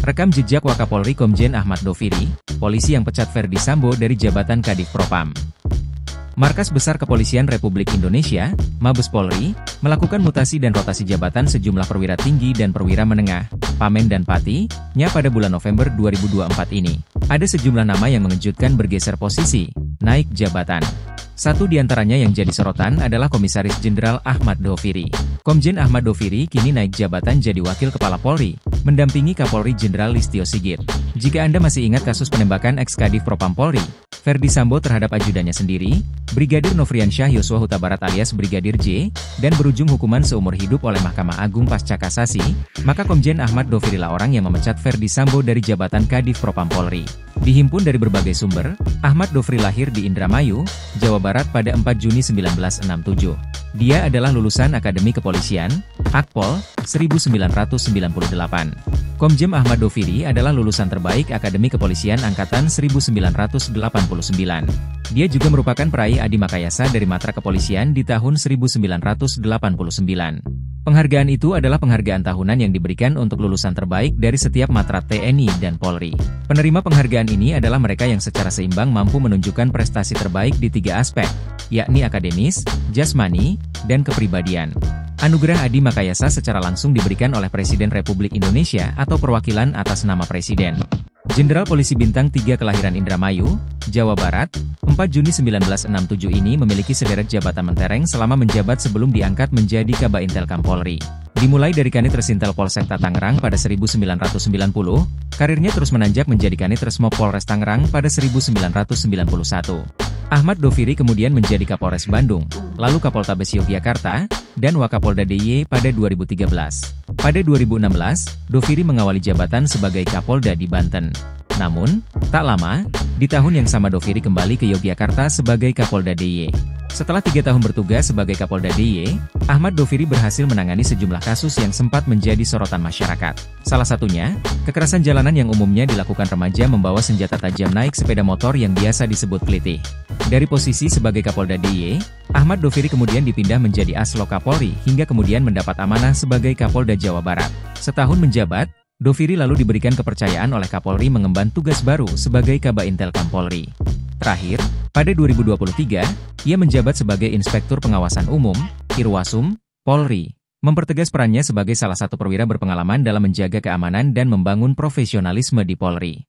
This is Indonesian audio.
Rekam jejak Wakapolri Komjen Ahmad Doviri, polisi yang pecat Ferdi Sambo dari jabatan Kadif Propam. Markas Besar Kepolisian Republik Indonesia, Mabes Polri, melakukan mutasi dan rotasi jabatan sejumlah perwira tinggi dan perwira menengah, Pamen dan Pati-nya pada bulan November 2024 ini. Ada sejumlah nama yang mengejutkan bergeser posisi, naik jabatan. Satu di antaranya yang jadi sorotan adalah Komisaris Jenderal Ahmad Doviri. Komjen Ahmad Doviri kini naik jabatan jadi Wakil Kepala Polri, mendampingi Kapolri Jenderal Listio Sigit. Jika Anda masih ingat kasus penembakan ex-Kadif Propam Polri, Ferdi Sambo terhadap ajudannya sendiri, Brigadir Nofriansyah Yosua Huta Barat alias Brigadir J, dan berujung hukuman seumur hidup oleh Mahkamah Agung pasca kasasi, maka Komjen Ahmad Doviri lah orang yang memecat Ferdi Sambo dari jabatan Kadif Propam Polri. Dihimpun dari berbagai sumber, Ahmad Doviri lahir di Indramayu, Jawa Barat pada 4 Juni 1967. Dia adalah lulusan Akademi Kepolisian, Akpol, 1998. Komjen Ahmad Doviri adalah lulusan terbaik Akademi Kepolisian Angkatan 1989. Dia juga merupakan peraih Adi Makayasa dari Matra Kepolisian di tahun 1989. Penghargaan itu adalah penghargaan tahunan yang diberikan untuk lulusan terbaik dari setiap matra TNI dan Polri. Penerima penghargaan ini adalah mereka yang secara seimbang mampu menunjukkan prestasi terbaik di 3 aspek, yakni akademis, jasmani, dan kepribadian. Anugerah Adi Makayasa secara langsung diberikan oleh Presiden Republik Indonesia atau perwakilan atas nama Presiden. Jenderal Polisi Bintang 3 kelahiran Indramayu, Jawa Barat, 4 Juni 1967 ini memiliki sederet jabatan mentereng selama menjabat sebelum diangkat menjadi Kaba Intelkam Polri. Dimulai dari Kanit Resintel Polsekta Tangerang pada 1990, karirnya terus menanjak menjadi Kanit Resmo Polres Tangerang pada 1991. Ahmad Doviri kemudian menjadi Kapolres Bandung, lalu Kapoltabes Yogyakarta, dan Wakapolda DIY pada 2013. Pada 2016, Doviri mengawali jabatan sebagai Kapolda di Banten. Namun, tak lama, di tahun yang sama Doviri kembali ke Yogyakarta sebagai Kapolda DIY. Setelah 3 tahun bertugas sebagai Kapolda DIY, Ahmad Doviri berhasil menangani sejumlah kasus yang sempat menjadi sorotan masyarakat. Salah satunya, kekerasan jalanan yang umumnya dilakukan remaja membawa senjata tajam naik sepeda motor yang biasa disebut klitih. Dari posisi sebagai Kapolda DIY, Ahmad Doviri kemudian dipindah menjadi Aslo Kapolri hingga kemudian mendapat amanah sebagai Kapolda Jawa Barat. Setahun menjabat, Doviri lalu diberikan kepercayaan oleh Kapolri mengemban tugas baru sebagai Kaba Intelkam Polri. Terakhir, pada 2023, ia menjabat sebagai Inspektur Pengawasan Umum, Irwasum, Polri, mempertegas perannya sebagai salah satu perwira berpengalaman dalam menjaga keamanan dan membangun profesionalisme di Polri.